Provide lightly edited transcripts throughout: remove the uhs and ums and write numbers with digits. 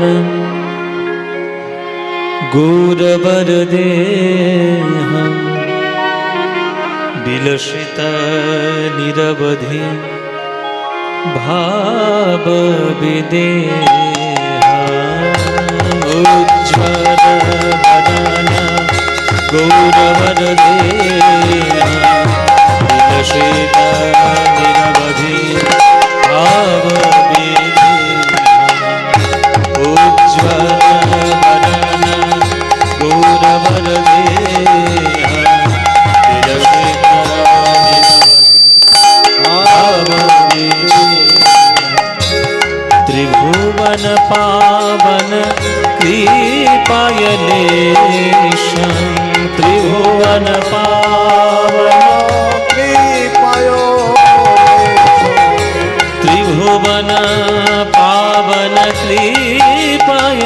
उज्ज्वल गौरवरदेहं विलसित निरवधि भावविदेहम् उज्ज्वल वदन गौरवरदेहं विलसित निरवधि भावविदेहम् उज्ज्वल वदन गौरवरदेहं विलसित त्रिभुवन पावन कृपायलेशं त्रिभुवन पावन त्रिभुवन पावन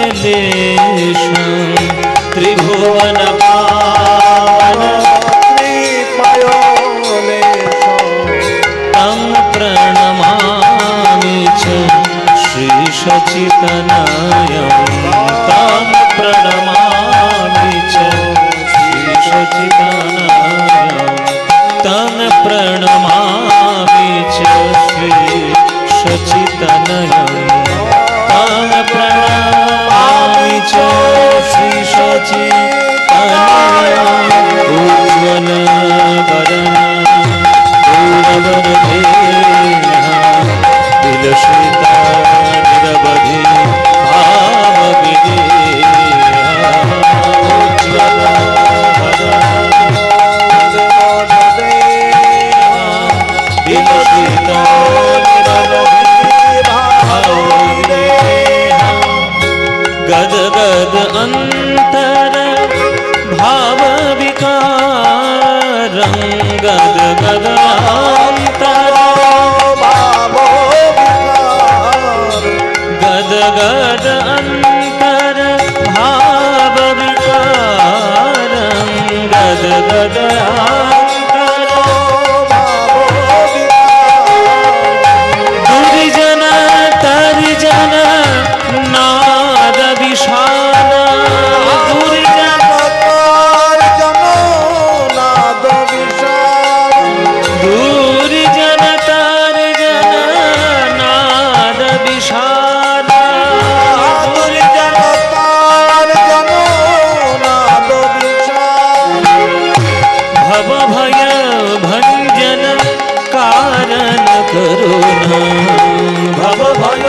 कृपायलेशं त्रिभुवन पावन तं प्रणमामि च श्री सच्चिदानन्दं तं प्रणमामि च श्री सच्चिदानन्दं तं प्रणमामि च श्री सच्चिदानन्दं तं प्रणमामि च श्री सच्चिदानन्दं उज्ज्वल वदन गौरवरदेहं विलसित निरवधि भावविदेहम् उज्ज्वल विलसित निरवधि भावविदेहम् गदगद अंतर भावविकारं गदगद अंतर गदगद अंतर भावविकारं गदगद अंतर दुर्जन तर्जन नाद विषाद दुर्जन तर्जन नाद विषाद दुर्जन तर्जन नाद विषाद भव भय भंजन कारण करुणा भव भय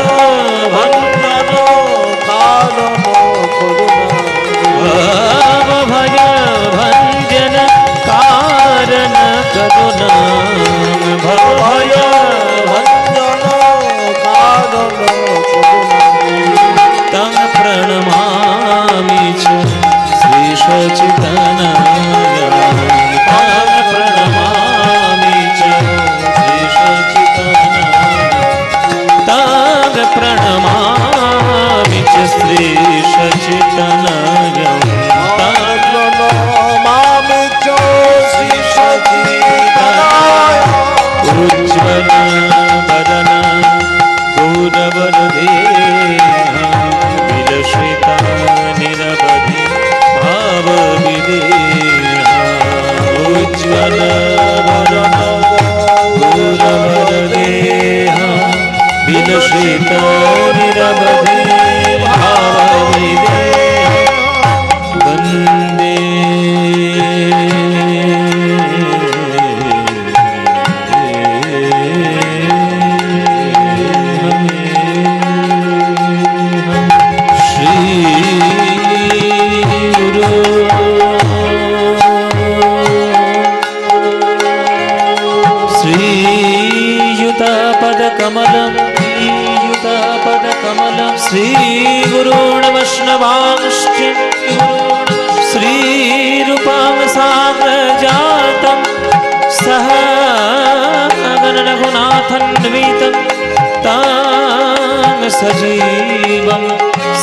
भंजन कारण करुणा भव भय भंजन कारण करुणा भव भय भंजन कारण करुणा तं प्रणमामि च श्री सच्चिदानन्दं तं प्रणमामि च श्री सच्चिदानन्दं तं प्रणमामि च श्री सच्चिदानन्दं तं प्रणमामि च श्री सच्चिदानन्दं उज्ज्वल वदन गौरवरदेहं विलसित निरवधि भावविदेहम् उज्ज्वल वदन गौरवरदेहं विलसित निरवधि भावविदेहम् वन्दे श्रीगुरून् वैष्णवांश्च श्रीरूपं साग्रजातं सह रघुनाथान्वितं तं सजीवं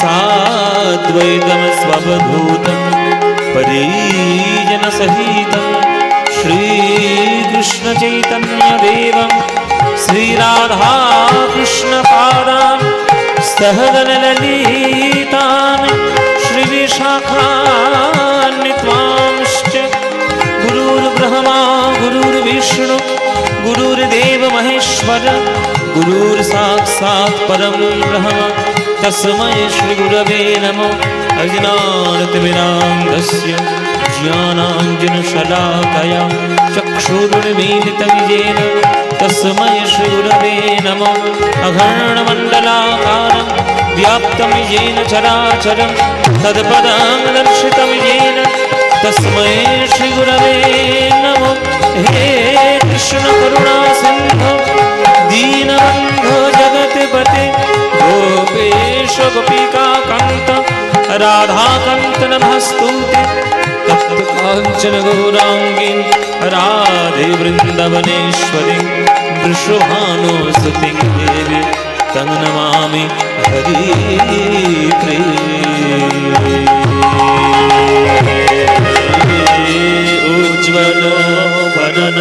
साद्वैतं स्ववधूतं परिजनसहितं श्रीकृष्णचैतन्यदेवं श्रीराधाकृष्णपादां सहगणललितां विष्णु गुरुर्देव महेश्वर गुरुर्साक्षात् परं ब्रह्म तस्मै श्री गुरवे नमः। अज्ञानतिमिरान्धस्य ज्ञानाञ्जनशलाकया चक्षुरुन्मीलितं येन तस्मै श्री गुरवे नमः। अगर्णमण्डलाकारं व्याप्तं येन चराचरं तत्पदं दर्शितं येन तस्मै श्री गुरवे नमः। हे कृष्ण करुणा सिंधु दीनबन्धो जगत्पते गोपेश गोपिका कान्त राधाकान्त नमस्तुते। तप्त काञ्चन गौराङ्गी राधे वृन्दावनेश्वरी वृषभानुसुते देवी तं नमामि हरिप्रिये। उज्ज्वल वदन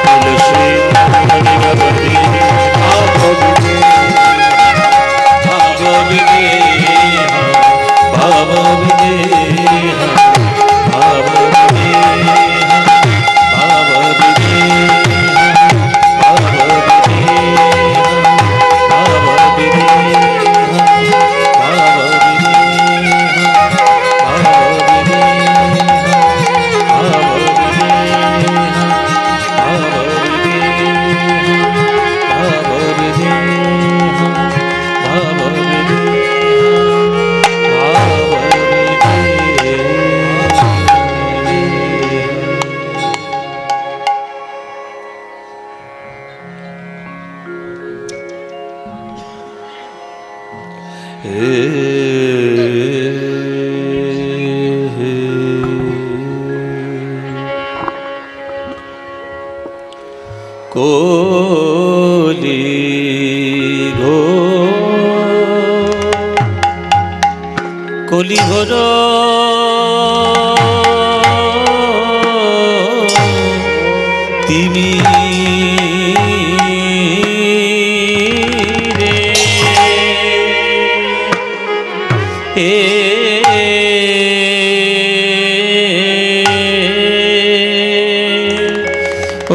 तुलसी भगवती कोली घोर तिमी रे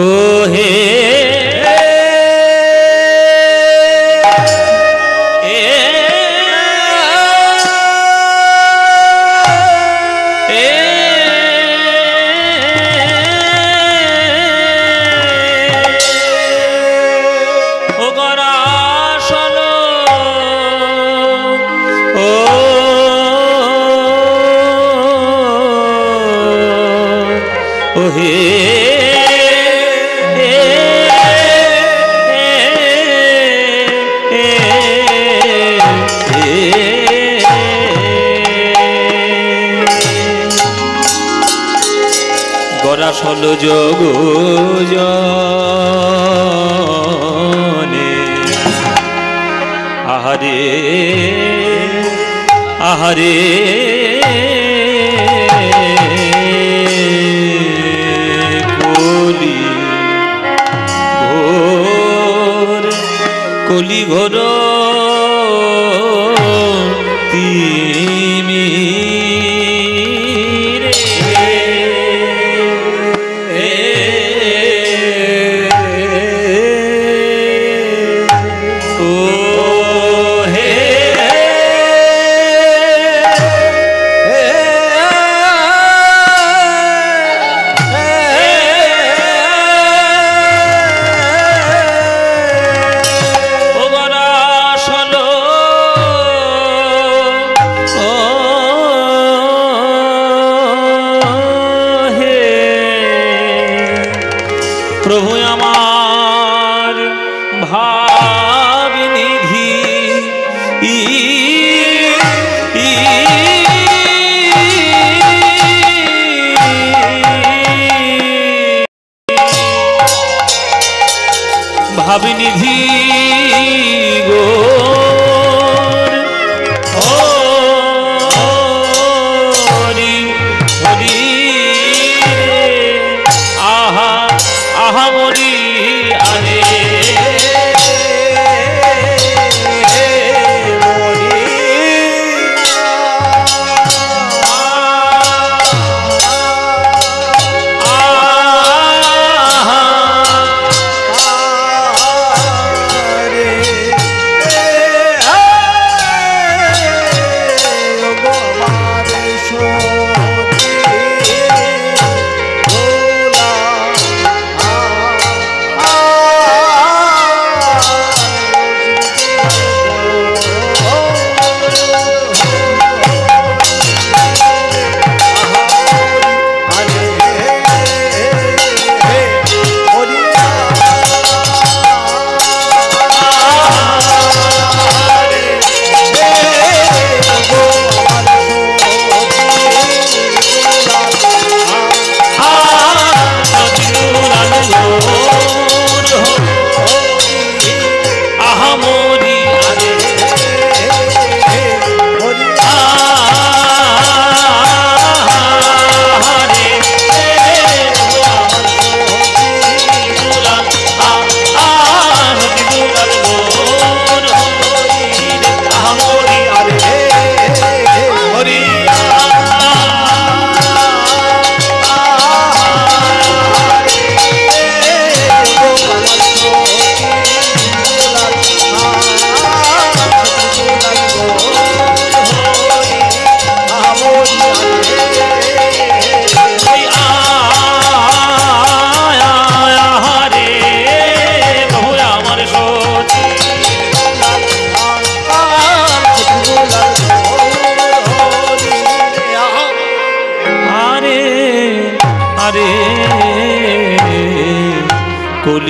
ओ हे গরাসল যোগ জনে আহারে আহারে কলি ঘোর কলি ঘোর তিমি Oh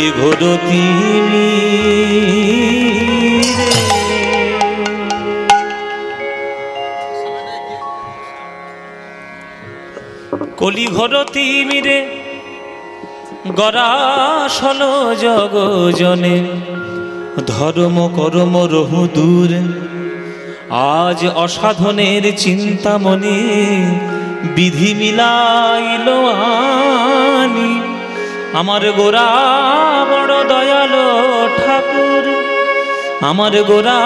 কলি ঘোর তিমিরে কলি ঘোর তিমিরে গরাসল জগজনে ধর্ম কর্ম রহু দূর আজ অসাধনের চিন্তামণি বিধি মিলাইল আনি আমার গোরা বড় দয়ালো ঠাকুর আমার গোরা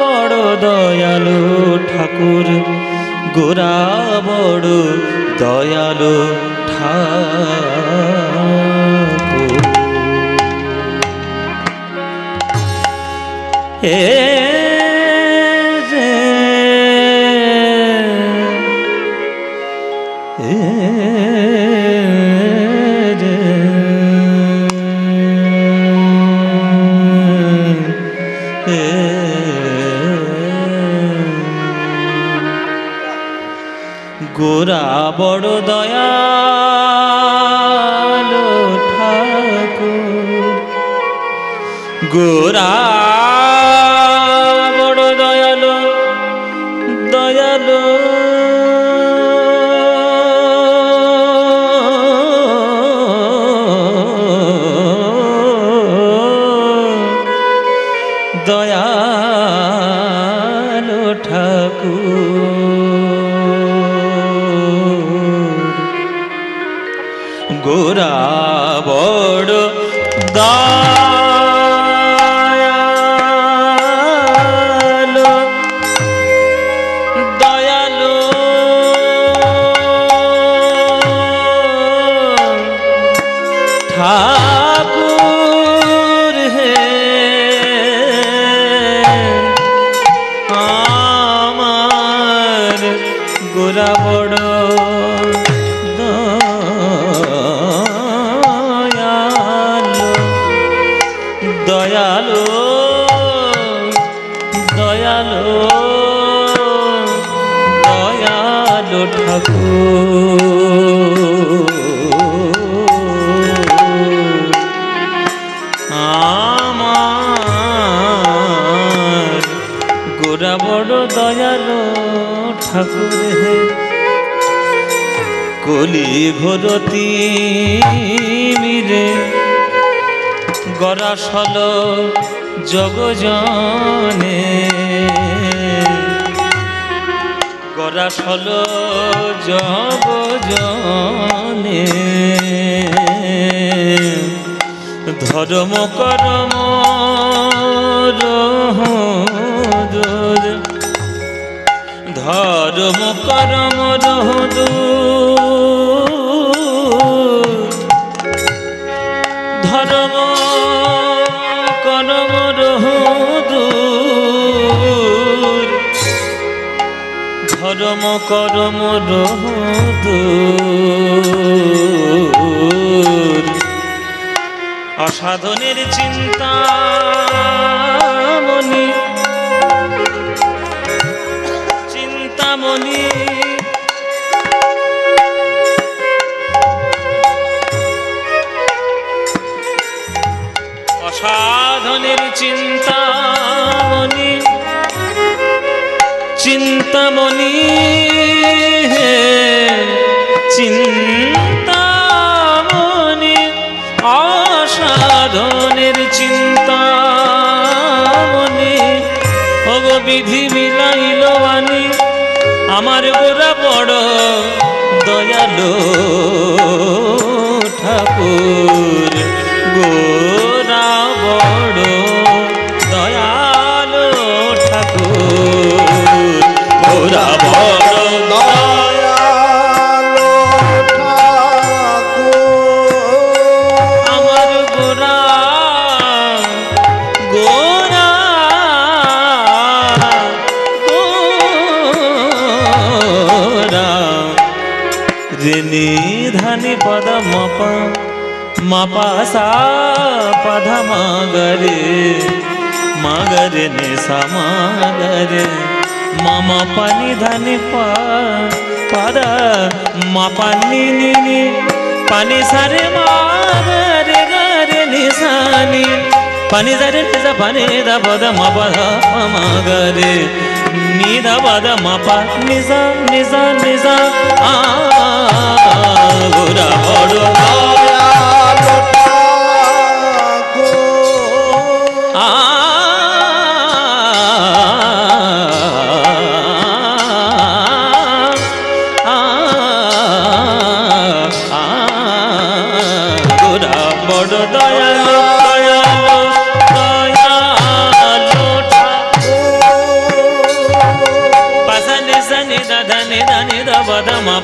বড় দয়ালো ঠাকুর গোরা বড় দয়ালো ঠাকুর গোরা বড় দয়ালো ঠাকুর গোরা বড় দয়ালো দয়ালো দয়ালো ঠাকুর গোরা বড় দয়ালো দয়ালো ঠাকুর হে আমার গোরা বড় দয়ালো দয়ালো দয়ালো ঠাকুর আমার গোরা বড় দয়ালো ঠাকুর হে কলি ঘোর তিমিরে গরাসল জগজনে গরাসল জগজনে ধর্ম করম রহুদুর ধর্ম করম রহুদুর ধর্ম করম রহুদুর ধর্ম করম রহুদুর অসাধনের চিন্তামণি চিন্তামণি অসাধনের চিন্তামণি চিন্তামণি হে চিন্তামণি অসাধনের চিন্তামণি ওগো বিধি মিলাইল আনি আমার গোরা বড় দয়ালো ঠাকুর গোরা বড় দয়ালো ঠাকুর গোরা বড় দয়ালো ঠাকুর আমার গোরা গোরা গোরা রেনি ধানি পদ মপা মাপা সা পধ মাগরে মাগরে নে সা মাগরে মামা পানি ধানি পা পদ মাপা নি নি নি পানি সারে মাগরে গরে নি सानी pani za re za pani da pa da ma pa da ma ga re ni da pa da ma pa ni za gora bodo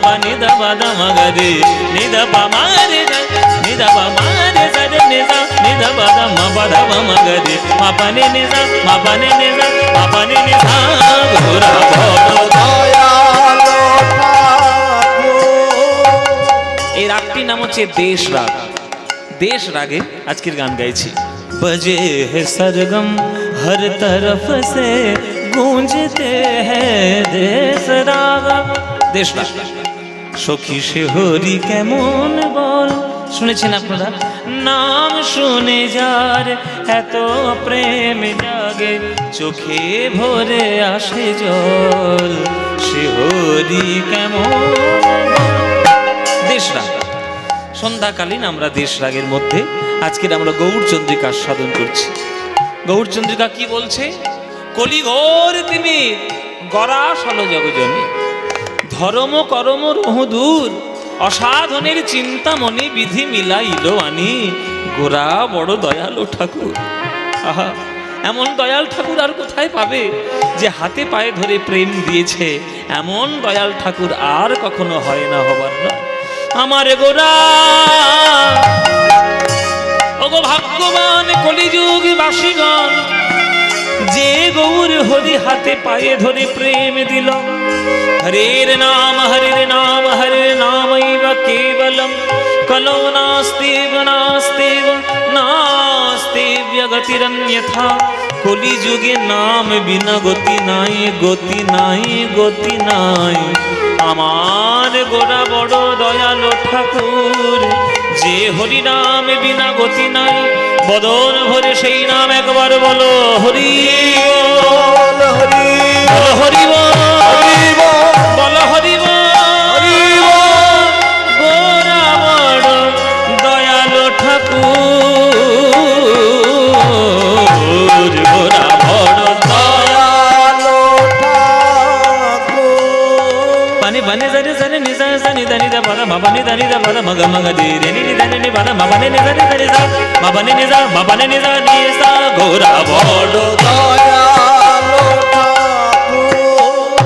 pani da ba da ma ga re ni da pa ma re ni da pa ma re sa re ni sa ni da ba da ma ga re ma pa ni sa ma pa ni sa ma pa ni sa gora bodo Dayal ঠাকুর। এই রাগটি নাম হচ্ছে দেশ রাগ। দেশ রাগে আজকের গান গাইছি। बजे है सरगम हर तरफ से गूंजते हैं देश राग। देश राग সখী শিহরি কেমন বল শুনেছেন আপনারা? নাম শুনে যার এত প্রেম জাগে চোখে ভরে আসে জল শিহরি কেমন। দেশ রাগ সন্ধ্যাকালীন আমরা দেশ রাগের মধ্যে আজকের আমরা গৌরচন্দ্রিকা সাধন করছি। গৌরচন্দ্রিকা কি বলছে? কলিঘোর তিনি গরাসল জগজনী ধর্ম করম রহুদূর অসাধনের চিন্তামণি বিধি মিলাইল আনি গোরা বড় দয়ালু ঠাকুর। আহা, এমন দয়াল ঠাকুর আর কোথায় পাবে যে হাতে পায়ে ধরে প্রেম দিয়েছে? এমন দয়াল ঠাকুর আর কখনো হয় না, হবার না। আমার গোরা ওগো ভাগ্যবান কলিযুগ বাসীগণ, যে গৌর হরি হাতে পায়ে ধরে প্রেম দিল। হরের নাম হরের নামৈব কেবলম কলো নাস্তিব নাস্তিব নাস্তিব্য গতিরন্যথা। কলিযুগে নাম বিনা গতি নাই, গতি নাই, গতি নাই। আমার গোরা বড় দয়ালু ঠাকুর, যে হরি নাম বিনা গতি নাই। বদন ভরে সেই নাম একবার বলো হরি বল, হরি বল, হরি বল, বল হরি বল। গোরা বড় দয়ালু ঠাকুর, গোরা বড় দয়ালু ঠাকুর। পানি বানে জারে জারে নিজা জানি দানি দা বাদা বাবানি দানি দা বাদা মগ মগ দি রে নি দানি নি বাদা বাবানি নি জানি জানি দা বাবানি নি যা বাবানি নি যা নি সা গোরা বড় দয়ালু ঠাকুর।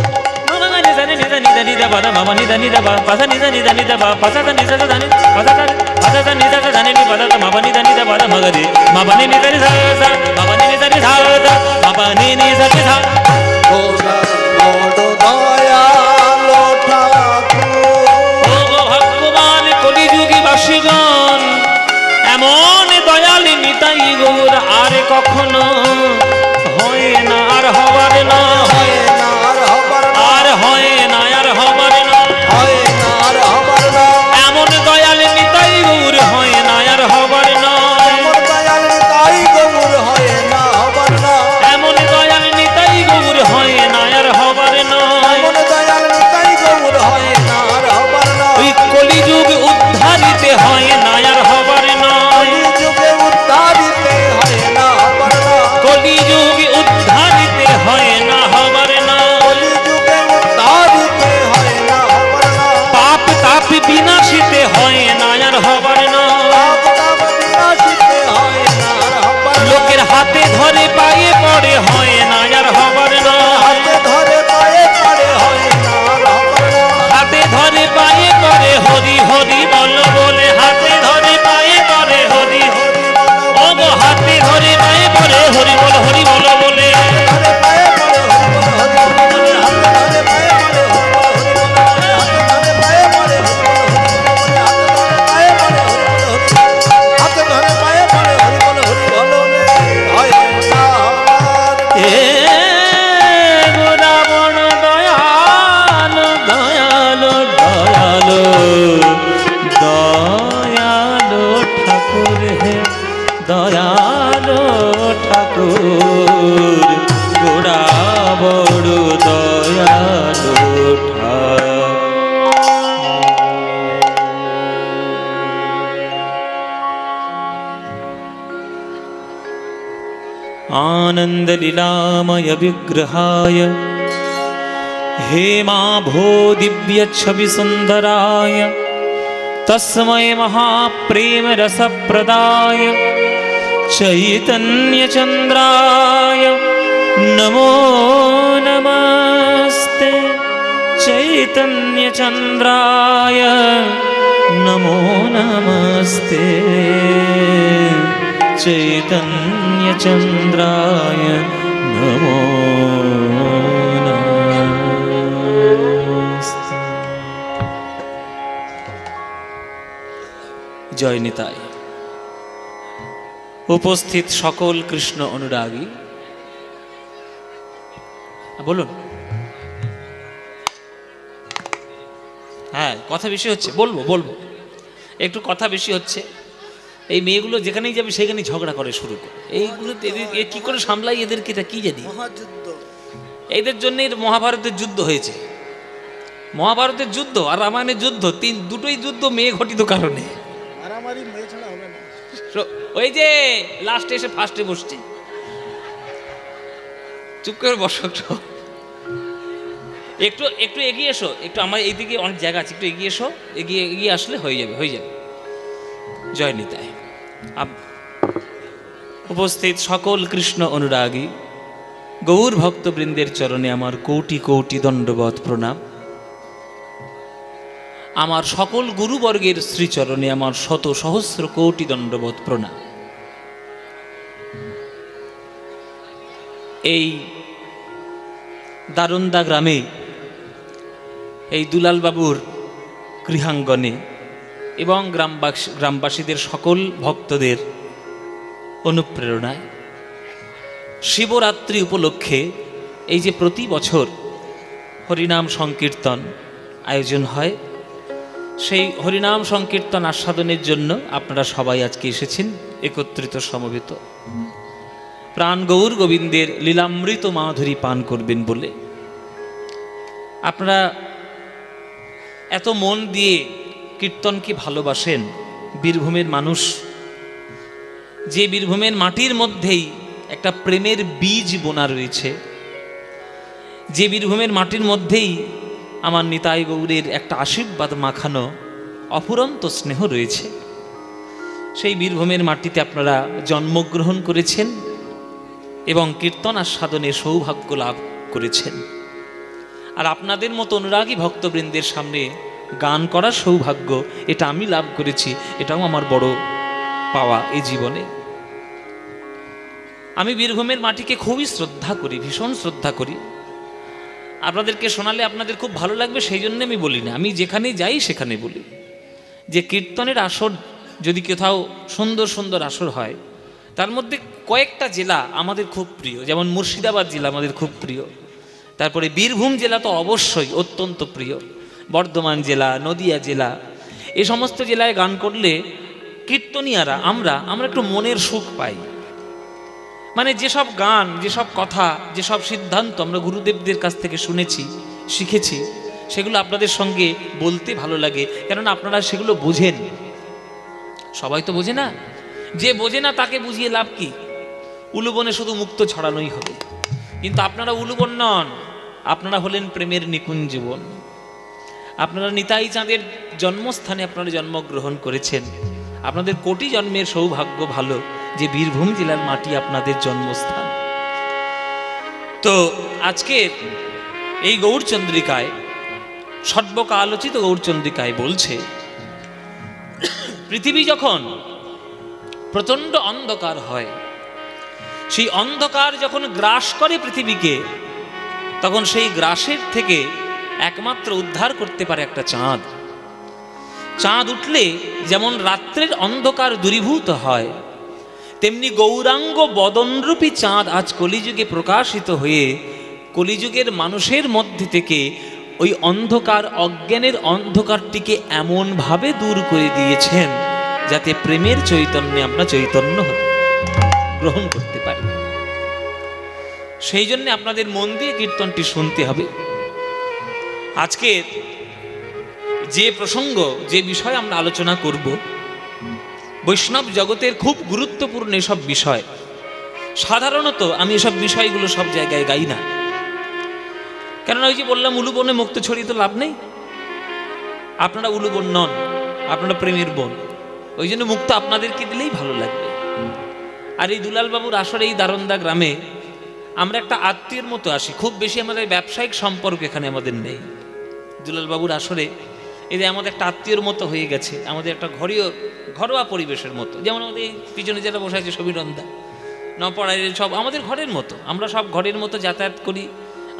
মগ নি জানি নি জানি দানি দা বাদা বাবানি দানি দা পাসা নি জানি দানি দা পাসা দা নি যা জানি পাসা দা পাসা দা নি যা জানি নি বাদা বাবানি দানি দা বাদা মগ দি বাবানি নি জানি যা যা বাবানি নি জানি যা যা বাবানি নি জানি যা গোরা বড় দয়ালু ঠাকুর। ও ভগবান কলিযুগী বাসীগণ, এমন দয়াল নিতাই গৌর আর কখনো হয় না, আর হবার না, হয় না আর হবার না, আর হয় না আর হবার না, হয় না আর হবার না। এমন দয়াল নিতাই গৌর হয় না আর হবার না, এমন দয়াল নিতাই গৌর হয় না হবার না। এমন परमानन्दलीलामय विग्रहाय हेमाभो दिव्यच्छविसुन्दराय तस्मै महाप्रेमरसप्रदाय चैतन्यचन्द्राय नमो नमस्ते। चैतन्यचन्द्राय नमो नमस्ते। चैतन्यचन्द्राय नमो नमस्ते। जय निताय। उपस्थित सकल कृष्ण अनुरागी বলুন। হ্যাঁ, কথা বেশি হচ্ছে, বলবো বলবো একটু কথা বেশি হচ্ছে। এই মেয়েগুলো যেখানেই যাবে সেখানেই ঝগড়া করে শুরু করে। এইগুলো কি করে সামলাই এদেরকে, এটা কি জানি। এদের জন্য মহাভারতের যুদ্ধ হয়েছে। মহাভারতের যুদ্ধ আর রামায়ণের যুদ্ধ, দুটোই যুদ্ধ মেয়ে ঘটিত কারণে। ওই যে লাস্টে এসে ফার্স্টে বসছে, চুপ করে বসো। একটু একটু এগিয়ে এসো, একটু আমার এইদিকে অনেক জায়গা আছে, একটু এগিয়ে এসো। এগিয়ে এগিয়ে আসলে হয়ে যাবে, হয়ে যাবে। জয় নিতাই। উপস্থিত সকল কৃষ্ণ অনুরাগী গৌর ভক্তবৃন্দের চরণে আমার কোটি কোটি দণ্ডবৎ প্রণাম। আমার সকল গুরুবর্গের শ্রীচরণে আমার শত সহস্র কোটি দণ্ডবৎ প্রণাম। এই দারুন্দা গ্রামে, এই দুলাল বাবুর গৃহাঙ্গনে এবং গ্রামবাসীদের সকল ভক্তদের অনুপ্রেরণায় শিবরাত্রি উপলক্ষে এই যে প্রতি বছর হরিনাম সংকীর্তন আয়োজন হয়, সেই হরিনাম সংকীর্তন আস্বাদনের জন্য আপনারা সবাই আজকে এসেছেন একত্রিত সমবেত, প্রাণ গৌর গোবিন্দের লীলামৃত মাধুরী পান করবেন বলে। আপনারা এত মন দিয়ে কীর্তনকে ভালোবাসেন। বীরভূমের মানুষ, যে বীরভূমের মাটির মধ্যেই একটা প্রেমের বীজ বোনা রয়েছে, যে বীরভূমের মাটির মধ্যেই আমার নিতাই গৌরের একটা আশীর্বাদ মাখানো অফুরন্ত স্নেহ রয়েছে, সেই বীরভূমের মাটিতে আপনারা জন্মগ্রহণ করেছেন এবং কীর্তন আস্বাদনে সৌভাগ্য লাভ করেছেন। আর আপনাদের মতো অনুরাগী ভক্তবৃন্দের সামনে গান করার সৌভাগ্য এটা আমি লাভ করেছি, এটাও আমার বড় পাওয়া এই জীবনে। আমি বীরভূমের মাটিকে খুবই শ্রদ্ধা করি, ভীষণ শ্রদ্ধা করি। আপনাদেরকে শোনালে আপনাদের খুব ভালো লাগবে, সেই জন্য আমি বলি না। আমি যেখানে যাই সেখানে বলি যে কীর্তনের আসর যদি কোথাও সুন্দর সুন্দর আসর হয়, তার মধ্যে কয়েকটা জেলা আমাদের খুব প্রিয়। যেমন মুর্শিদাবাদ জেলা আমাদের খুব প্রিয়, তারপরে বীরভূম জেলা তো অবশ্যই অত্যন্ত প্রিয়, বর্ধমান জেলা, নদিয়া জেলা, এই সমস্ত জেলায় গান করলে কীর্তনিয়ারা আমরা একটু মনের সুখ পাই। মানে যেসব গান, যেসব কথা, যেসব সিদ্ধান্ত আমরা গুরুদেবদের কাছ থেকে শুনেছি, শিখেছি, সেগুলো আপনাদের সঙ্গে বলতে ভালো লাগে, কেননা আপনারা সেগুলো বোঝেন। সবাই তো বোঝে না, যে বোঝে না তাকে বুঝিয়ে লাভ কি? উলুবনে শুধু মুক্ত ছড়ানোই হবে, কিন্তু আপনারা উলুবন নন, আপনারা হলেন প্রেমের নিকুঞ্জ বন। আপনারা নিতাই চাঁদের জন্মস্থানে আপনারা জন্মগ্রহণ করেছেন। আপনাদের কোটি জন্মের সৌভাগ্য ভালো যে বীরভূম জেলার মাটি আপনাদের জন্মস্থান। তো আজকের এই গৌরচন্দ্রিকায়, সর্বকা আলোচিত গৌরচন্দ্রিকায় বলছে, পৃথিবী যখন প্রচণ্ড অন্ধকার হয়, সেই অন্ধকার যখন গ্রাস করে পৃথিবীকে, তখন সেই গ্রাসের থেকে একমাত্র উদ্ধার করতে পারে একটা চাঁদ। চাঁদ উঠলে যেমন রাত্রের অন্ধকার দূরীভূত হয়, তেমনি গৌরাঙ্গ বদনরূপী চাঁদ আজ কলিযুগে প্রকাশিত হয়ে কলিযুগের মানুষের মধ্যে থেকে ওই অন্ধকার, অজ্ঞানের অন্ধকারটিকে এমনভাবে দূর করে দিয়েছেন যাতে প্রেমের চৈতন্যে আমরা চৈতন্য গ্রহণ করতে পারি। সেই জন্য আপনাদের মন দিয়ে কীর্তনটি শুনতে হবে। আজকে যে প্রসঙ্গ, যে বিষয় আমরা আলোচনা করব, বৈষ্ণব জগতের খুব গুরুত্বপূর্ণ এসব বিষয়, সাধারণত আমি এসব বিষয়গুলো সব জায়গায় গাই না, কেননা ওই যে বললাম উলু বনে মুক্ত ছড়িয়ে তো লাভ নেই। আপনারা উলু বোন নন, আপনারা প্রেমের বোন, ওই জন্য মুক্ত আপনাদেরকে দিলেই ভালো লাগবে। আর এই দুলালবাবুর আসলে এই দারোন্দা গ্রামে আমরা একটা আত্মীয়ের মতো আসি, খুব বেশি আমাদের ব্যবসায়িক সম্পর্ক এখানে আমাদের নেই। দুলালবাবুর আসলে এই যে আমাদের একটা আত্মীয়র মতো হয়ে গেছে, আমাদের একটা ঘরোয়া পরিবেশের মতো। যেমন আমাদের এই পিছনে যেটা বসে আছে সমীরন্দা, নপড়ায় সব আমাদের ঘরের মতো, আমরা সব ঘরের মতো যাতায়াত করি,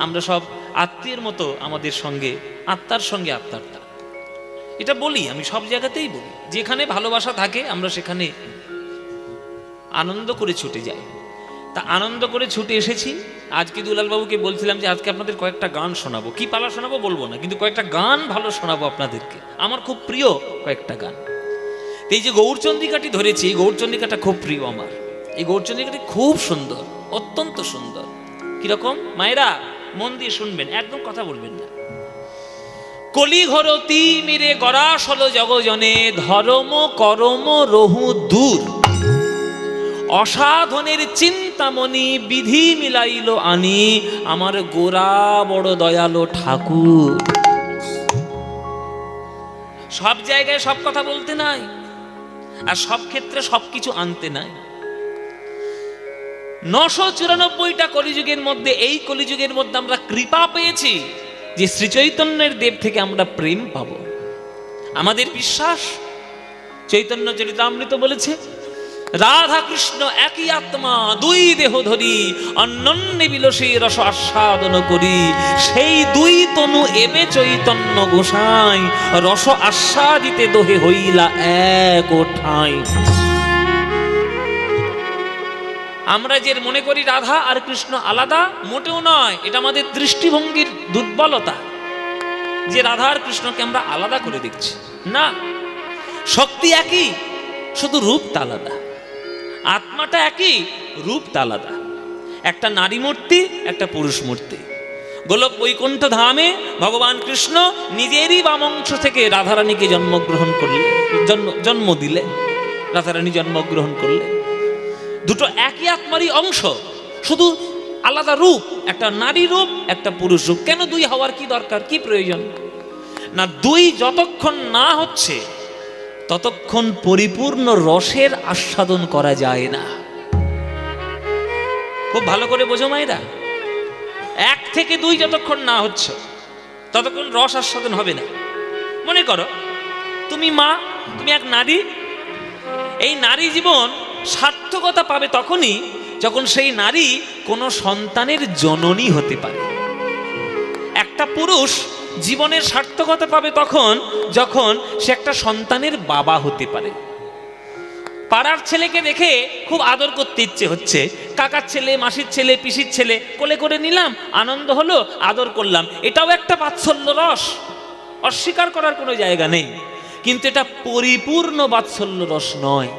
আমরা সব আত্মীয়ের মতো আমাদের সঙ্গে, আত্মার সঙ্গে আত্মার। এটা বলি আমি সব জায়গাতেই বলি, যেখানে ভালোবাসা থাকে আমরা সেখানে আনন্দ করে ছুটে যাই। তা আনন্দ করে ছুটে এসেছি। আজকে দুলালবাবুকে বলছিলাম যে আজকে আপনাদের কয়েকটা গান শোনাবো, কি পালা শোনাবো বলবো না, কিন্তু কয়েকটা গান ভালো শোনাবো আপনাদেরকে, আমার খুব প্রিয় কয়েকটা গান। এই যে গৌরচন্দ্রিকাটি ধরেছি, এই গৌরচন্দ্রিকাটা খুব প্রিয় আমার। এই গৌরচন্দ্রিকাটি খুব সুন্দর, অত্যন্ত সুন্দর। কিরকম মায়েরা মন দিয়ে শুনবেন, একদম কথা বলবেন না। কলি ঘরতি মিরে গরাসল জগজনে, ধর্ম করম রহু দূর, অসাধনের চিন্তামণি বিধি মিলাইল আনি, আমার গোরা বড় দয়ালো ঠাকুর। সব জায়গায় সব কথা বলতে নাই, আর সব ক্ষেত্রে সবকিছু আনতে নাই। 994টা কলিযুগের মধ্যে এই কলিযুগের মধ্যে আমরা কৃপা পেয়েছি যে শ্রী চৈতন্যের দেব থেকে আমরা প্রেম পাব। আমাদের বিশ্বাস, চৈতন্য চরিতামৃত বলেছে রাধা কৃষ্ণ একই আত্মা, দুই দেহ ধরি অনন্যে বিলসে রস আস্বাদন করি, সেই দুই তনু এবে চৈতন্য গোসাই, রস আস্বাদিতে দোহে হইলা এক ঠাঁই। আমরা যে মনে করি রাধা আর কৃষ্ণ আলাদা, মোটেও নয়। এটা আমাদের দৃষ্টিভঙ্গির দুর্বলতা যে রাধা আর কৃষ্ণকে আমরা আলাদা করে দেখছি। না, শক্তি একই, শুধু রূপটা আলাদা। আত্মাটা একই, রূপটা আলাদা। একটা নারী মূর্তি, একটা পুরুষ মূর্তি। গোলক বৈকুণ্ঠ ধামে ভগবান কৃষ্ণ নিজেরই বামংশ থেকে রাধারানীকে জন্মগ্রহণ করলেন, জন্ম দিলেন, রাধারানী জন্মগ্রহণ করলেন। দুটো একই আত্মারই অংশ, শুধু আলাদা রূপ, একটা নারী রূপ, একটা পুরুষ রূপ। কেন দুই হওয়ার কি দরকার, কি প্রয়োজন? না, দুই যতক্ষণ না হচ্ছে ততক্ষণ পরিপূর্ণ রসের আস্বাদন করা যায় না। খুব ভালো করে বোঝো মায়েরা, 1 থেকে 2 যতক্ষণ না হচ্ছে ততক্ষণ রস আস্বাদন হবে না। মনে করো তুমি মা, তুমি এক নারী। এই নারী জীবন সার্থকতা পাবে তখনই যখন সেই নারী কোনো সন্তানের জননী হতে পারে। একটা পুরুষ জীবনের সার্থকতা পাবে তখন যখন সে একটা সন্তানের বাবা হতে পারে। পাড়ার ছেলেকে দেখে খুব আদর করতে ইচ্ছে হচ্ছে, কাকার ছেলে, মাসির ছেলে, পিসির ছেলে, কোলে করে নিলাম, আনন্দ হলো, আদর করলাম। এটাও একটা বাৎসল্য রস, অস্বীকার করার কোনো জায়গা নেই, কিন্তু এটা পরিপূর্ণ বাৎসল্য রস নয়।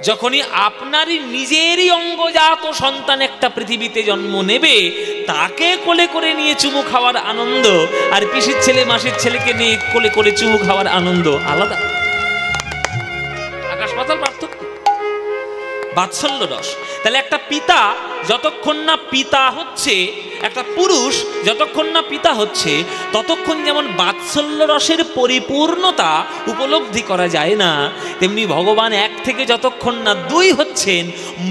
যখনই আপনারই নিজেরই অঙ্গজাত সন্তান একটা পৃথিবীতে জন্ম নেবে, তাকে কোলে করে নিয়ে চুমু খাওয়ার আনন্দ আর পিসির ছেলে, মাসির ছেলেকে নিয়ে কোলে করে চুমু খাওয়ার আনন্দ আলাদা, আকাশ পাতাল পার্থক্য। বাৎসল্য রস। তাহলে একটা পিতা যতক্ষণ না পিতা হচ্ছে, একটা পুরুষ যতক্ষণ না পিতা হচ্ছে, ততক্ষণ যেমন বাৎসল্য রসের পরিপূর্ণতা উপলব্ধি করা যায় না, তেমনি ভগবান 1 থেকে যতক্ষণ না 2 হচ্ছেন,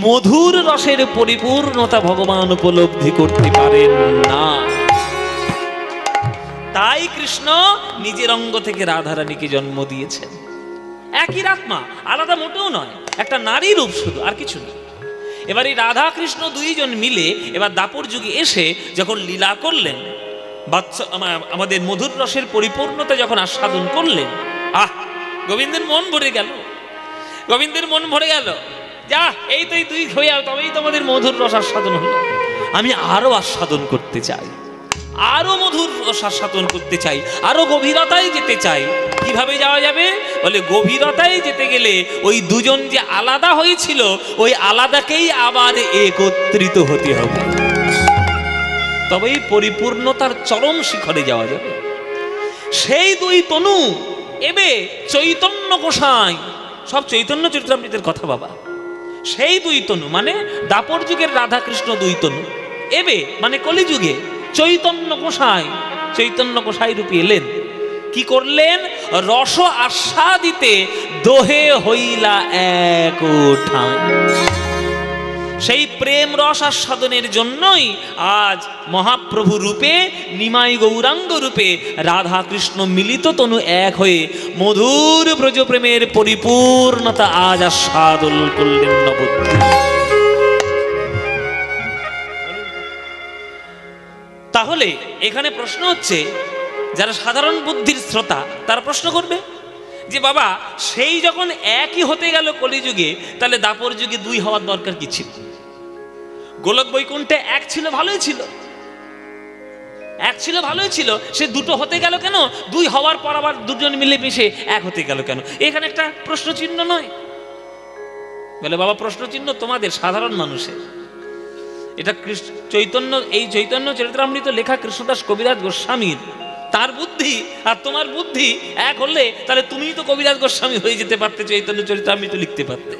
মধুর রসের পরিপূর্ণতা ভগবান উপলব্ধি করতে পারেন না। তাই কৃষ্ণ নিজের অঙ্গ থেকে রাধারানীকে জন্ম দিয়েছেন। একই আত্মা, আলাদা মোটেও নয়, একটা নারী রূপ শুধু, আর কিছু না। এবার এই রাধা কৃষ্ণ 2 জন মিলে এবার দাপর যুগে এসে যখন লীলা করলেন, আমাদের মধুর রসের পরিপূর্ণতা যখন আস্বাদন করলেন, গোবিন্দের মন ভরে গেল, গোবিন্দের মন ভরে গেল। যা, এই তো 2 হয়ে যাও, তবেই তো আমাদের মধুর রস আস্বাদন হলো। আমি আরো আস্বাদন করতে চাই, আরো মধুর রস আস্বাদন করতে চাই, আরো গভীরতায় যেতে চাই। কিভাবে যাওয়া যাবে? বলে গভীরতায় যেতে গেলে ওই 2 জন যে আলাদা হয়েছিল, ওই আলাদাকেই আবার একত্রিত হতে হবে, তবেই পরিপূর্ণতার চরম শিখরে যাওয়া যাবে। সেই 2 তনু এবে চৈতন্য গোসাই, সব চৈতন্য চরিতামৃতের কথা বাবা, সেই দুই তনু মানে দাপর যুগের রাধা কৃষ্ণ দুই তনু এবে মানে কলিযুগে চৈতন্য গোসাই রূপে এলেন। কি করলেন? রস আস্বাদিতে দোহে হইলা এক ঠাঁই। সেই প্রেম রস আস্বাদনের জন্যই আজ মহাপ্রভু রূপে নিমাই গৌরাঙ্গ রূপে রাধা কৃষ্ণ মিলিত তনু এক হয়ে মধুর ব্রজপ্রেমের পরিপূর্ণতা আজ আস্বাদন করলেন নবদ্বীপ। তাহলে এখানে প্রশ্ন হচ্ছে, যারা সাধারণ বুদ্ধির শ্রোতা তারা প্রশ্ন করবে যে বাবা সেই যখন একই হতে গেল কলিযুগে, তাহলে দাপর যুগে দুই হওয়ার দরকার কি ছিল? গোলক বৈকুণ্ঠে এক ছিল, ভালোই ছিল, এক ছিল ভালোই ছিল, সে দুটো হতে গেল কেন? দুই হওয়ার পর আবার দুজন মিলে মিশে এক হতে গেল কেন? এখানে একটা প্রশ্ন চিহ্ন নয়? বলে বাবা প্রশ্ন চিহ্ন তোমাদের সাধারণ মানুষের। এটা চৈতন্য, এই চৈতন্য চরিতামৃত লেখা কৃষ্ণদাস কবিরাজ গোস্বামীর, তার বুদ্ধি আর তোমার বুদ্ধি এক হলে তাহলে তুমিই তো কবিরাজ গোস্বামী হয়ে যেতে পারতে, চৈতন্য চরিতামৃত লিখতে পারতে।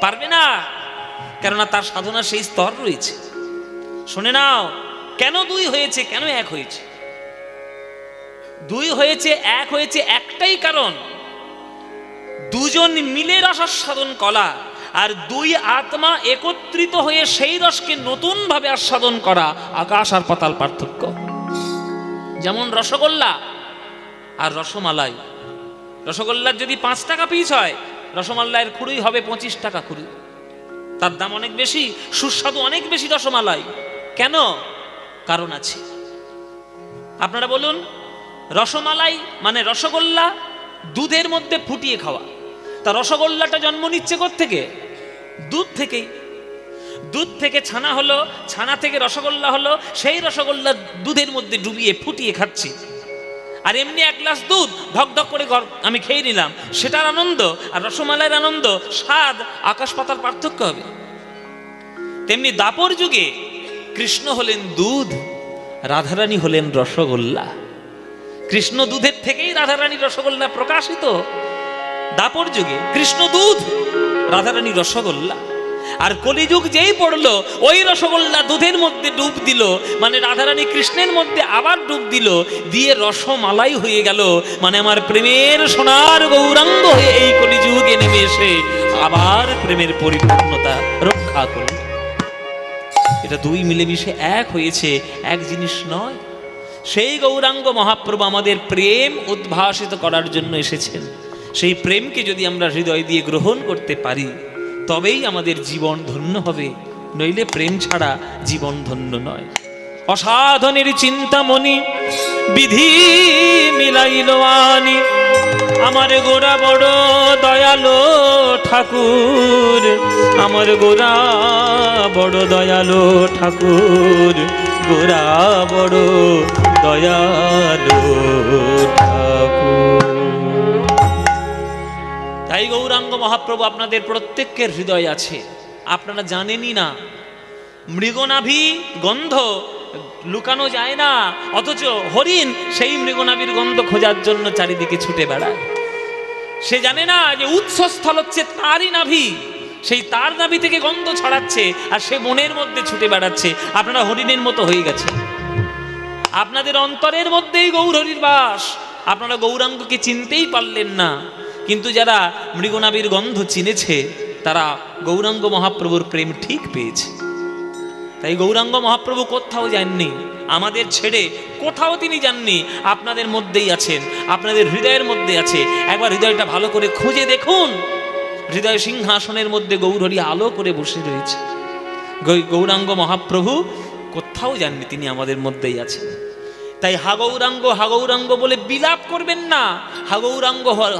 পারবে না, কেননা তার সাধনা সেই স্তর রয়েছে। শুনে নাও, কেন দুই হয়েছে, কেন এক হয়েছে? দুই হয়েছে, এক হয়েছে একটাই কারণ, দুজন মিলে রসাস্বাদন করা আর দুই আত্মা একত্রিত হয়ে সেই রসকে নতুন ভাবে আস্বাদন করা আকাশ আর পাতাল পার্থক্য। যেমন রসগোল্লা আর রসমালাই, রসগোল্লার যদি 5 টাকা পিস হয়, রসমালাইয়ের খুঁড়ি হবে 25 টাকা খুঁড়ি। তার দাম অনেক বেশি, সুস্বাদু অনেক বেশি রসমালাই। কেন? কারণ আছে। আপনারা বলুন, রসমালাই মানে রসগোল্লা দুধের মধ্যে ফুটিয়ে খাওয়া, তা রসগোল্লাটা জন্ম নিচ্ছে কোত্থেকে? দুধ থেকেই। দুধ থেকে ছানা হলো, ছানা থেকে রসগোল্লা হলো, সেই রসগোল্লা দুধের মধ্যে ডুবিয়ে ফুটিয়ে খাচ্ছি। আর এমনি এক গ্লাস দুধ ধক ধক করে আমি খেয়ে নিলাম, সেটার আনন্দ আর রসমালাইয়ের আনন্দ, স্বাদ আকাশ পাতাল পার্থক্য হবে। তেমনি দাপর যুগে কৃষ্ণ হলেন দুধ, রাধারানী হলেন রসগোল্লা। কৃষ্ণ দুধের থেকেই রাধারানী রসগোল্লা প্রকাশিত। দাপর যুগে কৃষ্ণ দুধ, রাধারানী রসগোল্লা। আর কলিযুগ যেই পড়লো, ওই রসগোল্লা দুধের মধ্যে ডুব দিল, মানে রাধারানী কৃষ্ণের মধ্যে আবার ডুব দিল, দিয়ে রসমালাই হয়ে গেল। মানে আমার প্রেমের সোনার গৌরাঙ্গ হয়ে এই কলিযুগে নেমে এসে আবার প্রেমের পরিপূর্ণতা রক্ষা করল। এটা দুই মিলেমিশে এক হয়েছে, এক জিনিস নয়। সেই গৌরাঙ্গ মহাপ্রভু আমাদের প্রেম উদ্ভাসিত করার জন্য এসেছেন। সেই প্রেমকে যদি আমরা হৃদয় দিয়ে গ্রহণ করতে পারি, তবেই আমাদের জীবন ধন্য হবে, নইলে প্রেম ছাড়া জীবন ধন্য নয়। অসাধনের চিন্তামণি বিধি মিলাইল আনি, আমার গোরা বড় দয়ালো ঠাকুর, আমার গোরা বড় দয়ালো ঠাকুর, গোরা বড় দয়ালো ঠাকুর। তাই গৌরাঙ্গ মহাপ্রভু আপনাদের প্রত্যেকের হৃদয় আছে, আপনারা জানেনই না। মৃগনাভি গন্ধ লুকানো যায় না, অথচ হরিণ সেই মৃগনাভির গন্ধ খোঁজার জন্য চারিদিকে ছুটে বেড়ায়। সে জানে না যে উৎসস্থল হচ্ছে তারই নাভি, সেই তার নাভি থেকে গন্ধ ছড়াচ্ছে, আর সে মনের মধ্যে ছুটে বেড়াচ্ছে। আপনারা হরিণের মতো হয়ে গেছে, আপনাদের অন্তরের মধ্যেই গৌরহরির বাস। আপনারা গৌরাঙ্গকে চিনতেই পারলেন না, কিন্তু যারা মৃগনাভির গন্ধ চিনেছে তারা গৌরাঙ্গ মহাপ্রভুর প্রেম ঠিক পেয়েছে। তাই গৌরাঙ্গ মহাপ্রভু কোথাও যাননি, আমাদের ছেড়ে কোথাও তিনি যাননি, আপনাদের মধ্যেই আছেন, আপনাদের হৃদয়ের মধ্যে আছে। একবার হৃদয়টা ভালো করে খুঁজে দেখুন, হৃদয় সিংহাসনের মধ্যে গৌরহরি আলো করে বসে রয়েছে। গৌরাঙ্গ মহাপ্রভু কোথাও যাননি, তিনি আমাদের মধ্যেই আছেন। তাই হাগৌরাঙ্গ বলে বিলাপ করবেন না,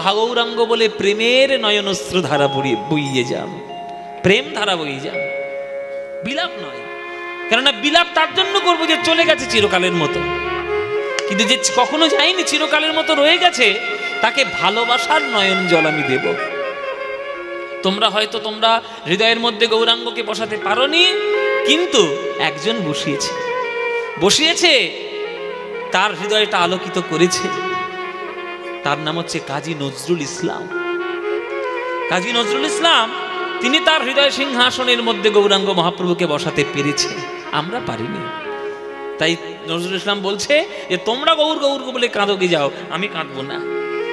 হাগৌরাঙ্গ বলে প্রেমের নয়নস্রু ধারা বইয়ে যান, প্রেম ধারা বইয়ে যান, বিলাপ নয়। কেননা বিলাপ তার জন্য করবো যে চলে গেছে চিরকালের মতো, কিন্তু যে কখনো যায়নি, চিরকালের মতো রয়ে গেছে, তাকে ভালোবাসার নয়ন জল আমি দেব। তোমরা হয়তো তোমরা হৃদয়ের মধ্যে গৌরাঙ্গকে বসাতে পারোনি, কিন্তু একজন বসিয়েছে, তার হৃদয়টা আলোকিত করেছে। তার নাম হচ্ছে কাজী নজরুল ইসলাম। কাজী নজরুল ইসলাম তিনি তার হৃদয় সিংহাসনের মধ্যে গৌরাঙ্গ মহাপ্রভুকে বসাতে পেরেছে, আমরা পারিনি। তাই নজরুল ইসলাম বলছে যে তোমরা গৌর গৌর বলে কাঁদো কি যাও, আমি কাঁদবো না,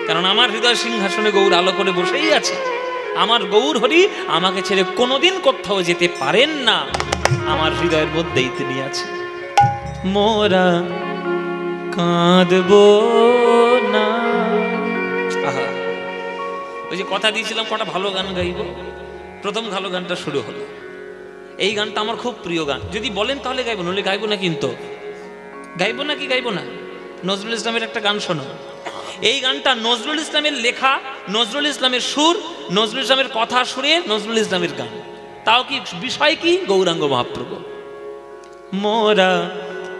কারণ আমার হৃদয় সিংহাসনে গৌর আলো করে বসেই আছে। আমার গৌর হরি আমাকে ছেড়ে কোনোদিন কোথাও যেতে পারেন না, আমার হৃদয়ের মধ্যেই তিনি আছে। মোরা কাঁদবো না। আহা, ওই যে কথা দিয়েছিলাম কটা ভালো গান গাইব, প্রথম ভালো গানটা শুরু হলো। এই গানটা আমার খুব প্রিয় গান, যদি বলেন তাহলে গাইবো, নইলে গাইবো না। কিন্তু গাইবো না কি গাইবো না? নজরুল ইসলামের একটা গান শোনো। এই গানটা নজরুল ইসলামের লেখা, নজরুল ইসলামের সুর, নজরুল ইসলামের কথা সুরে নজরুল ইসলামের গান। তাও কি বিষয় কি? গৌরাঙ্গ মহাপ্রভু। মোরা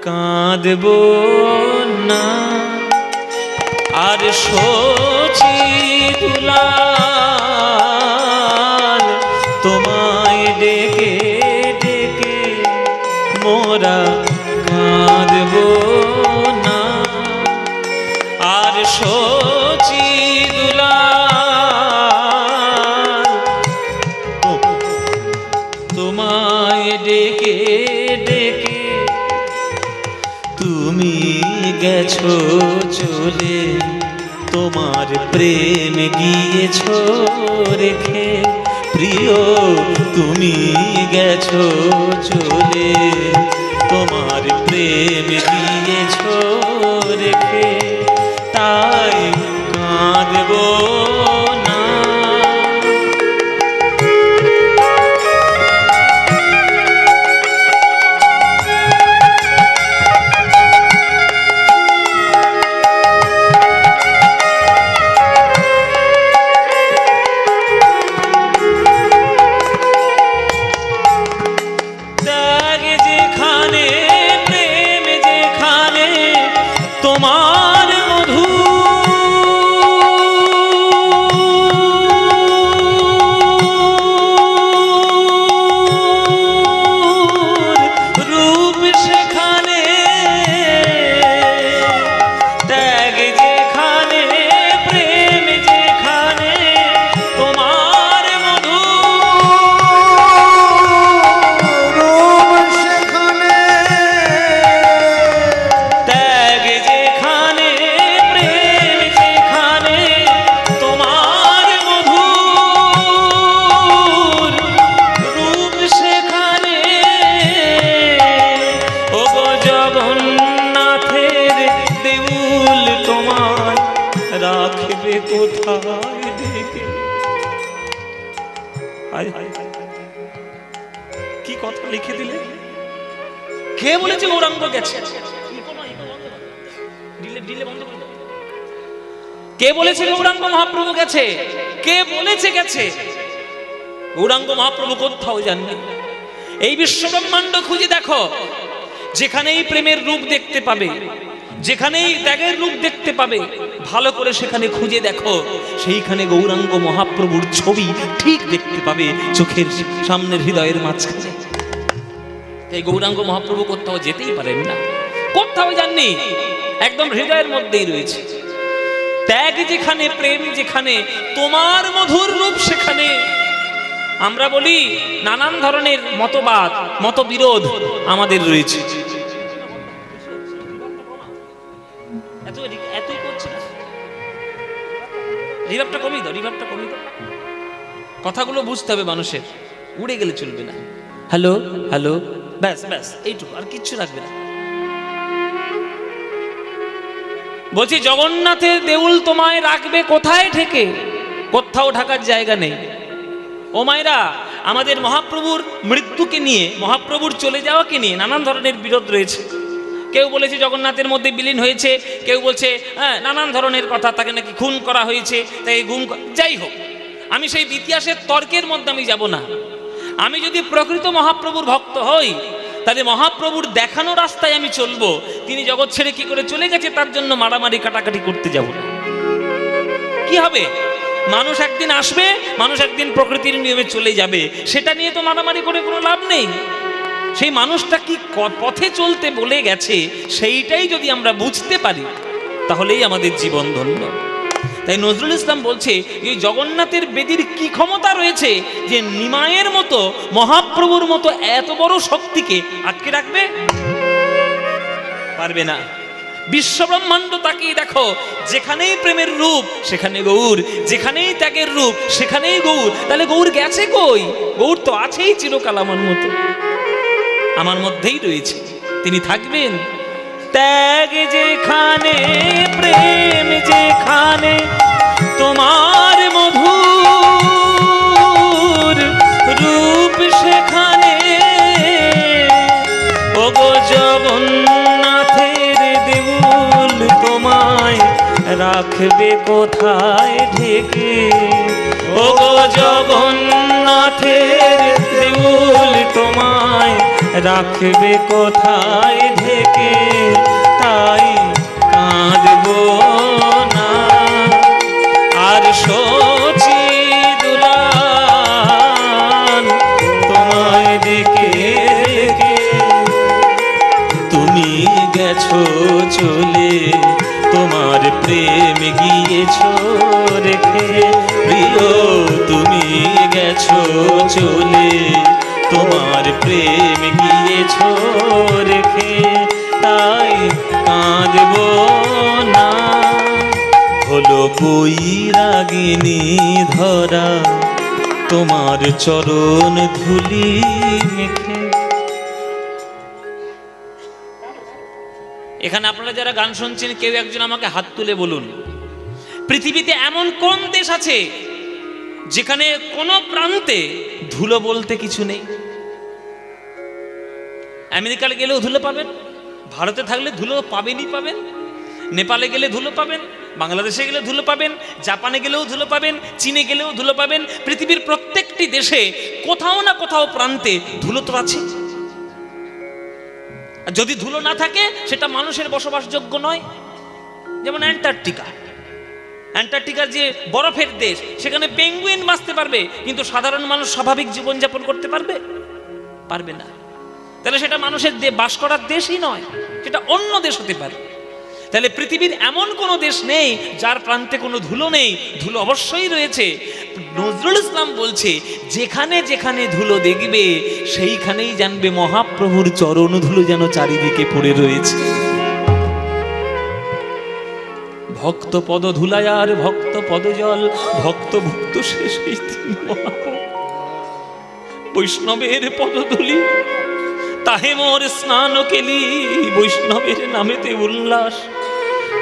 কাঁদবো না আর শোচি দুলাল, তোমায় ডেকে ডেকে মোরা কাঁদবো না আর শোচি দুলাল, তোমায় ডেকে ডেকে তুমি গেছো চলে, তোমার প্রেম গিয়েছো রেখে, প্রিয় তুমি গেছো চলে, তোমার প্রেম গিয়েছো রেখে, তাই কাঁদবো না। তোমার মধু রূপ সেখানে, ত্যাগ যেখানে, প্রেম যেখানে, তোমার মধু রূপ সেখানে, ত্যাগ যেখানে, প্রেম যেখানে, তোমার মধুর রূপ সেখানে। ও গো জগন্নাথের দেউল তোমায় রাখবে কোথায় ডেকে। কি কথা লিখে দিলে? কে বলেছে গৌরাঙ্গ গেছে? কে বলেছে গৌরাঙ্গ মহাপ্রভু গেছে? কে বলেছে গেছে? গৌরাঙ্গ মহাপ্রভু কোথাও যাননি। এই বিশ্ব ব্রহ্মাণ্ড খুঁজে দেখো, যেখানেই প্রেমের রূপ দেখতে পাবে, যেখানেই ত্যাগের রূপ দেখতে পাবে, ভালো করে সেখানে খুঁজে দেখো, সেইখানে গৌরাঙ্গ মহাপ্রভুর ছবি ঠিক দেখতে পাবে চোখের সামনের হৃদয়ের মাঝখানে। এই গৌরাঙ্গ মহাপ্রভু কোথাও যেতেই পারেন না, কোথাও যাননি, একদম হৃদয়ের মধ্যেই রয়েছে। ত্যাগ যেখানে, প্রেম যেখানে, তোমার মধুর রূপ সেখানে। আমরা বলি নানান ধরনের মতবাদ, মতবিরোধ আমাদের রয়েছে। এতই করছে না, রিভাবটা কমিয়ে দাও, রিভাবটা কমিয়ে দাও। কথাগুলো বুঝতে হবে মানুষের, উড়ে গেলে চলবে না। হ্যালো হ্যালো, ব্যাস ব্যাস, এইটুকু, আর কিচ্ছু রাখবে না। বলছি জগন্নাথের দেউল তোমায় রাখবে কোথায় ঠেকে? কোথাও ঢাকার জায়গা নেই। ও মায়েরা, আমাদের মহাপ্রভুর মৃত্যুকে নিয়ে, মহাপ্রভুর চলে যাওয়াকে নিয়ে নানান ধরনের বিরোধ রয়েছে। কেউ বলেছে জগন্নাথের মধ্যে বিলীন হয়েছে, কেউ বলছে হ্যাঁ নানান ধরনের কথা, তাকে নাকি খুন করা হয়েছে, তাকে গুম। যাই হোক, আমি সেই ইতিহাসের তর্কের মধ্যে আমি যাব না। আমি যদি প্রকৃত মহাপ্রভুর ভক্ত হই, তাহলে মহাপ্রভুর দেখানো রাস্তায় আমি চলবো। তিনি জগৎ ছেড়ে কি করে চলে গেছে তার জন্য মারামারি কাটাকাটি করতে যাব না। কি হবে? মানুষ একদিন আসবে, মানুষ একদিন প্রকৃতির নিয়মে চলে যাবে, সেটা নিয়ে তো মারামারি করে কোনো লাভ নেই। সেই মানুষটা কি পথে চলতে বলে গেছে, সেইটাই যদি আমরা বুঝতে পারি, তাহলেই আমাদের জীবন ধন্য। তাই নজরুল ইসলাম বলছে এই জগন্নাথের বেদির কি ক্ষমতা রয়েছে যে নিমাইয়ের মতো মহাপ্রভুর মতো এত বড় শক্তিকে আটকে রাখবে? পারবে না। বিশ্ব ব্রহ্মাণ্ড তাকিয়ে দেখো, যেখানেই প্রেমের রূপ সেখানে গৌর, যেখানেই ত্যাগের রূপ সেখানেই গৌর। তাহলে গৌর গেছে কই? গৌর তো আছেই চিরকাল আমার মতো, আমার মধ্যেই রয়েছে, তিনি থাকবেন। ত্যাগ যেখানে, প্রেম যেখানে, তোমার মধুর রূপ সেখানে, ওগো জগন্নাথের দেউল তোমায় রাখবে কোথায় ঢেকে? ওগো জগন্নাথের দেউল তোমায় রাখবে কোথায় ঢেকে? তাই কাঁদব না আর শোচি দুলাল তোমায় দেখে দেখে। তুমি গেছো চলে, তোমার প্রেম গিয়েছো রেখে। প্রিয় তুমি গেছো চলে, তোমার প্রেম গিয়েছো রেখে। তাই কাঁদব না। হলো বৈরাগিনী ধরা তোমার চরণ ধুলি মেখে। এখানে আপনারা যারা গান শুনছেন কেউ একজন আমাকে হাত তুলে বলুন, পৃথিবীতে এমন কোন দেশ আছে যেখানে কোনো প্রান্তে ধুলো বলতে কিছু নেই? আমেরিকায় গেলেও ধুলো পাবেন, ভারতে থাকলে ধুলো পাবেনই পাবেন, নেপালে গেলে ধুলো পাবেন, বাংলাদেশে গেলে ধুলো পাবেন, জাপানে গেলেও ধুলো পাবেন, চীনে গেলেও ধুলো পাবেন। পৃথিবীর প্রত্যেকটি দেশে কোথাও না কোথাও প্রান্তে ধুলো তো আছে। আর যদি ধুলো না থাকে সেটা মানুষের বসবাসযোগ্য নয়। যেমন অ্যান্টার্কটিকা, অ্যান্টার্কটিকার যে বরফের দেশ, সেখানে পেঙ্গুইন বাঁচতে পারবে, কিন্তু সাধারণ মানুষ স্বাভাবিক জীবনযাপন করতে পারবে? পারবে না। তাহলে সেটা মানুষের বাস করার দেশই নয়, সেটা অন্য দেশ হতে পারে। তাহলে পৃথিবীর এমন কোনো দেশ নেই যার প্রান্তে কোনো ধুলো নেই, ধুলো অবশ্যই রয়েছে। নজরুল ইসলাম বলছে যেখানে যেখানে ধুলো দেখবে সেইখানেই জানবে মহাপ্রভুর চরণ ধুলো যেন চারিদিকে পড়ে রয়েছে। ভক্ত পদ ধুলায়ার ভক্ত পদ জল, ভক্ত ভুক্ত শেষ বৈষ্ণবের পদধূলি, তাহে মোর স্নান কেলি বৈষ্ণবের নামেতে উল্লাস।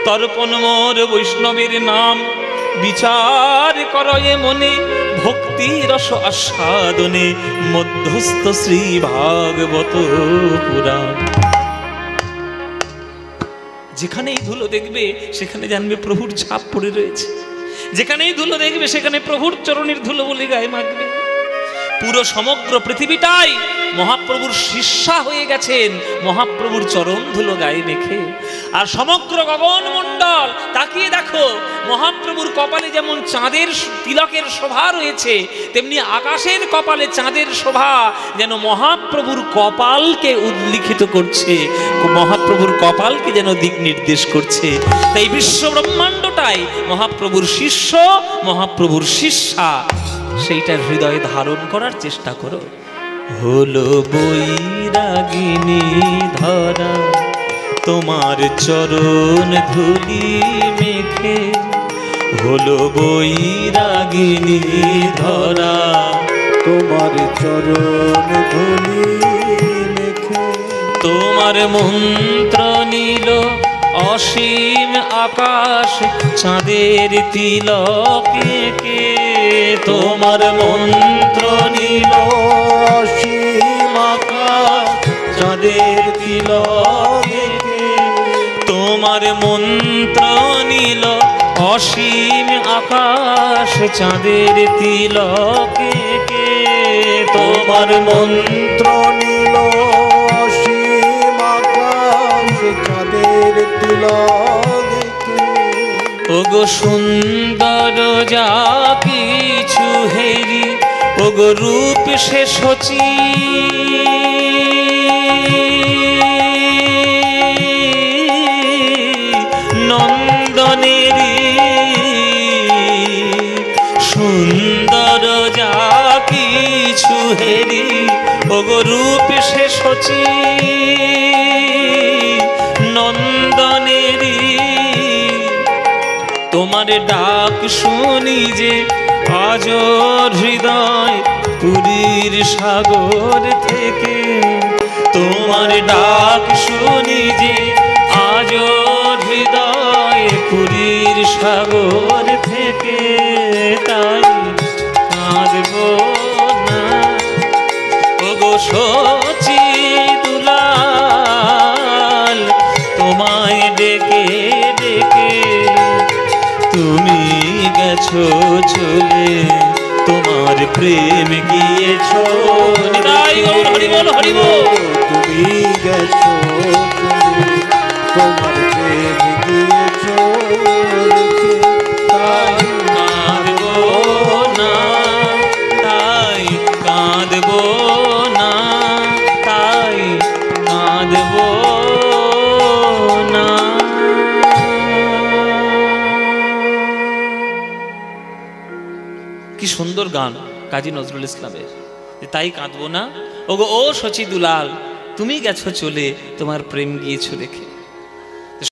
তর্পণ মোর বৈষ্ণবের নাম, বিচার করয়ে মনে, ভক্তি রস আস্বাদনে মধ্যস্থ শ্রী ভাগবত পুরাণ। যেখানেই ধুলো দেখবে সেখানে জানবে প্রভুর ছাপ পড়ে রয়েছে, যেখানেই ধুলো দেখবে সেখানে প্রভুর চরণের ধুলো বলে গায়ে মাখবে। পুরো সমগ্র পৃথিবীটাই মহাপ্রভুর শিষ্যা হয়ে গেছেন মহাপ্রভুর চরণ ধুলো গায়ে মেখে। আর সমগ্র গগন মণ্ডল তাকিয়ে দেখো, মহাপ্রভুর কপালে যেমন চাঁদের তিলকের শোভা রয়েছে, তেমনি আকাশের কপালে চাঁদের শোভা যেন মহাপ্রভুর কপালকে উল্লিখিত করছে, মহাপ্রভুর কপালকে যেন দিক নির্দেশ করছে। তাই বিশ্ব ব্রহ্মাণ্ডটাই মহাপ্রভুর শিষ্য, মহাপ্রভুর শিষ্যা। সেইটা হৃদয়ে ধারণ করার চেষ্টা করো। হলো বৈরাগিনী ধরা তোমার চরণ ধুলি মেখে, হলো বৈরাগিনী ধরা তোমার চরণ ধুলি মেখে। তোমার মন্ত্র নীল অসীম আকাশ চাঁদের তিলকে কে, তোমার মন্ত্র নীল অসীম আকাশ চাঁদের তিলকে কে। তোমার মন্ত্র নীল অসীম আকাশ চাঁদের তিলকে কে, তোমার মন্ত্র নীল অসীম আকাশ চাঁদের তিলকে কে। ওগো সুন্দর যা কিছু হেরি, ওগো রূপ সে সচি, নন্দনেরি শচী নন্দনেরি তোমার ডাক শুনি যে আজ হৃদয় পুরীর সাগর থেকে, তোমার ডাক শুনি যে আজ হৃদয় পুরীর সাগর থেকে, তাই কাঁদব না ওগো শচী দুলাল, তোমায় ডেকে ডেকে তুমি গেছো চলে, তোমার প্রেম গিয়েছো নিতাই গৌর হরি বল হরি বল। তুমি গেছো চলে, তোমার প্রেম গিয়েছো রেখে, তাই কাঁদব না, তাই কাঁদব না, তাই কাঁদব না। কি সুন্দর গান কাজী নজরুল ইসলামের, তাই কাঁদবো না ওগো ও শচী দুলাল, তুমি গেছো চলে, তোমার প্রেম গিয়েছো রেখে।